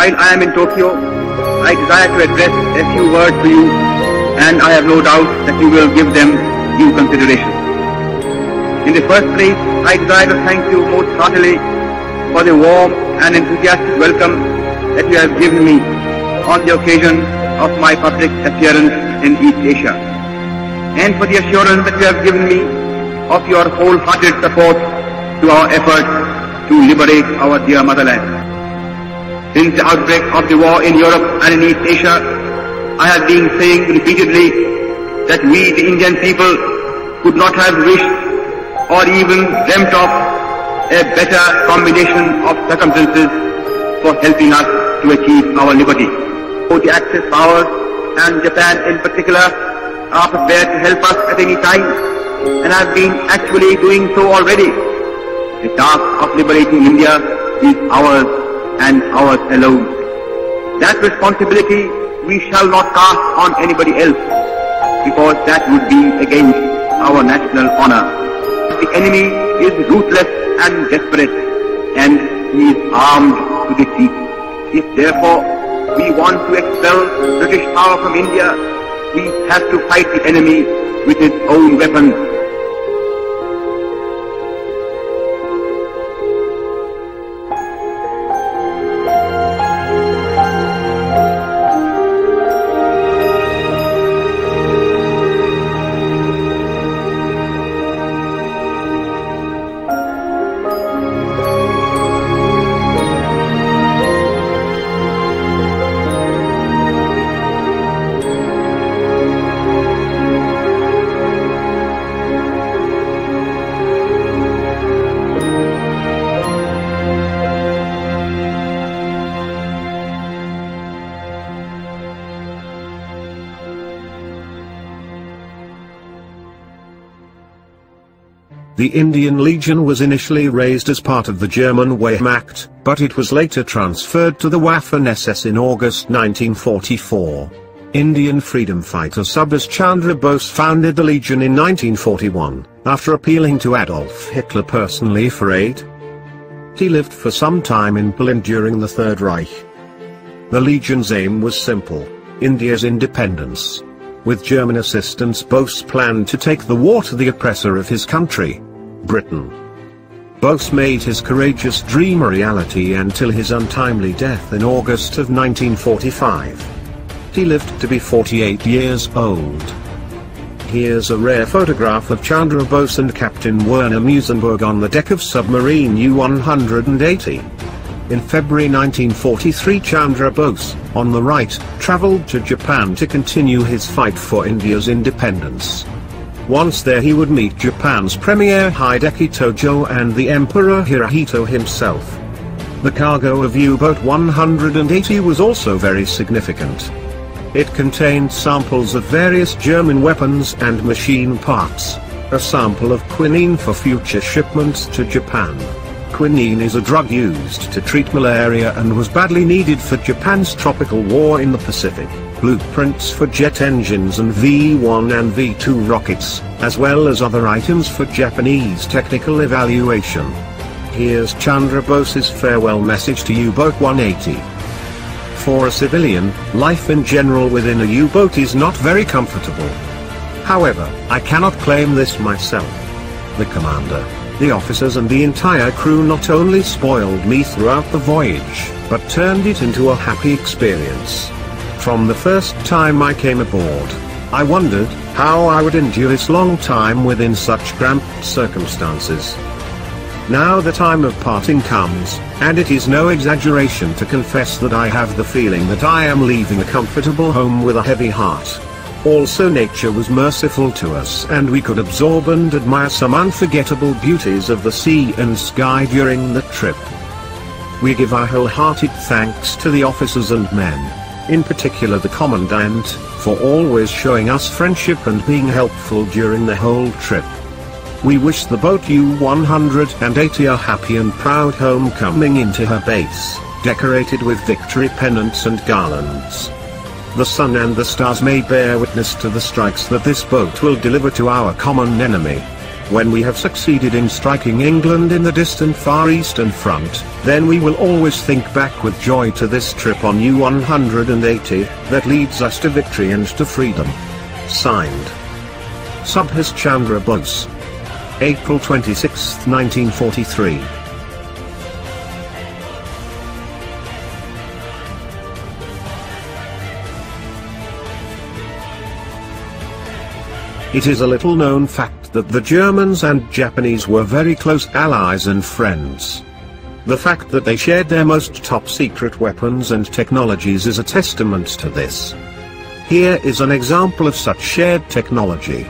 While I am in Tokyo, I desire to address a few words to you, and I have no doubt that you will give them due consideration. In the first place, I desire to thank you most heartily for the warm and enthusiastic welcome that you have given me on the occasion of my public appearance in East Asia, and for the assurance that you have given me of your wholehearted support to our efforts to liberate our dear motherland. Since the outbreak of the war in Europe and in East Asia, I have been saying repeatedly that we, the Indian people, could not have wished or even dreamt of a better combination of circumstances for helping us to achieve our liberty. Both the Axis powers and Japan in particular are prepared to help us at any time, and have been actually doing so already. The task of liberating India is ours and ours alone. That responsibility we shall not cast on anybody else, because that would be against our national honor. The enemy is ruthless and desperate, and he is armed to the teeth. If therefore we want to expel British power from India, we have to fight the enemy with his own weapons. The Indian Legion was initially raised as part of the German Wehrmacht, but it was later transferred to the Waffen-SS in August 1944. Indian freedom fighter Subhas Chandra Bose founded the Legion in 1941, after appealing to Adolf Hitler personally for aid. He lived for some time in Berlin during the Third Reich. The Legion's aim was simple: India's independence. With German assistance, Bose planned to take the war to the oppressor of his country, Britain. Bose made his courageous dream a reality until his untimely death in August of 1945. He lived to be 48 years old. Here's a rare photograph of Chandra Bose and Captain Werner Musenberg on the deck of submarine U-180. In February 1943, Chandra Bose, on the right, traveled to Japan to continue his fight for India's independence. Once there, he would meet Japan's Premier Hideki Tojo and the Emperor Hirohito himself. The cargo of U-boat 180 was also very significant. It contained samples of various German weapons and machine parts, a sample of quinine for future shipments to Japan. Quinine is a drug used to treat malaria and was badly needed for Japan's tropical war in the Pacific. Blueprints for jet engines and V-1 and V-2 rockets, as well as other items for Japanese technical evaluation. Here's Chandra Bose's farewell message to U-boat 180. For a civilian, life in general within a U-boat is not very comfortable. However, I cannot claim this myself. The commander, the officers and the entire crew not only spoiled me throughout the voyage, but turned it into a happy experience. From the first time I came aboard, I wondered how I would endure this long time within such cramped circumstances. Now the time of parting comes, and it is no exaggeration to confess that I have the feeling that I am leaving a comfortable home with a heavy heart. Also, nature was merciful to us and we could absorb and admire some unforgettable beauties of the sea and sky during the trip. We give our wholehearted thanks to the officers and men, in particular the Commandant, for always showing us friendship and being helpful during the whole trip. We wish the boat U-180 a happy and proud homecoming into her base, decorated with victory pennants and garlands. The sun and the stars may bear witness to the strikes that this boat will deliver to our common enemy. When we have succeeded in striking England in the distant Far Eastern Front, then we will always think back with joy to this trip on U-180, that leads us to victory and to freedom. Signed, Subhas Chandra Bose. April 26, 1943. It is a little known fact that the Germans and Japanese were very close allies and friends. The fact that they shared their most top-secret weapons and technologies is a testament to this. Here is an example of such shared technology.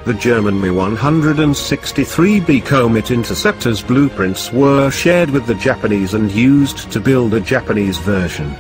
The German Mi-163B Comet interceptors blueprints were shared with the Japanese and used to build a Japanese version.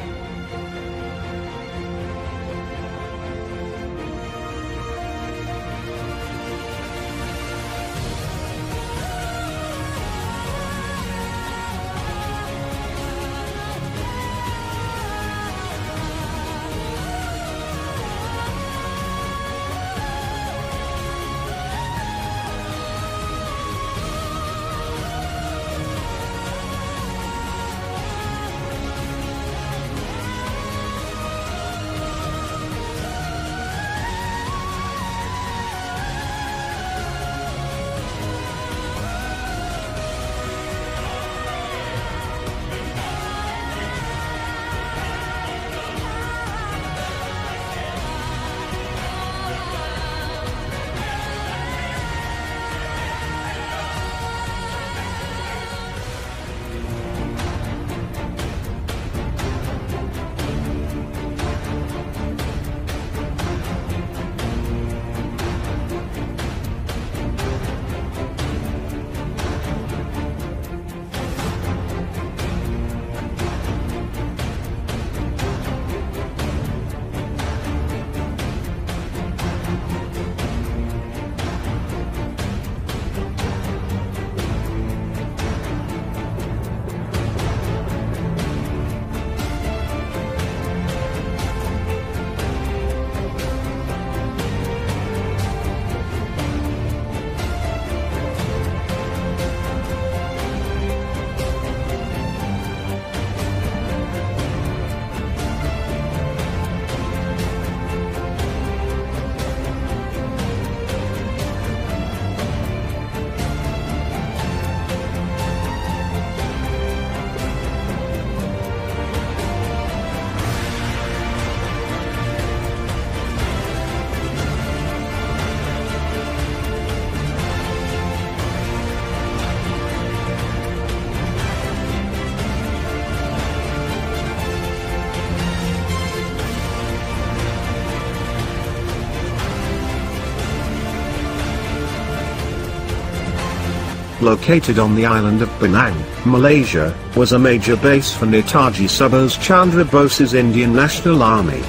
Located on the island of Penang, Malaysia, was a major base for Netaji Subhas Chandra Bose's Indian National Army.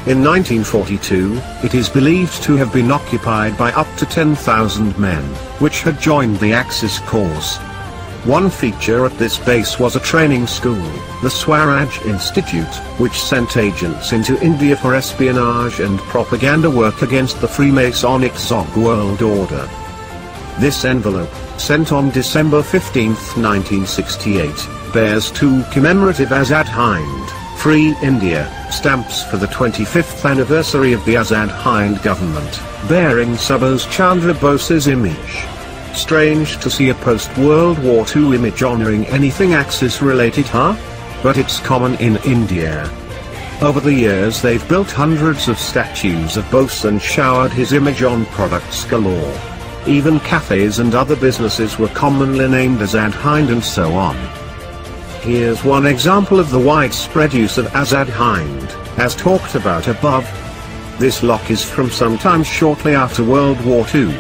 In 1942, it is believed to have been occupied by up to 10,000 men, which had joined the Axis Corps. One feature at this base was a training school, the Swaraj Institute, which sent agents into India for espionage and propaganda work against the Freemasonic Zog world order. This envelope, sent on December 15, 1968, bears two commemorative Azad Hind, Free India, stamps for the 25th anniversary of the Azad Hind government, bearing Subhas Chandra Bose's image. Strange to see a post-World War II image honoring anything Axis-related, huh? But it's common in India. Over the years they've built hundreds of statues of Bose and showered his image on products galore. Even cafes and other businesses were commonly named Azad Hind and so on. Here's one example of the widespread use of Azad Hind, as talked about above. This lock is from sometime shortly after World War II.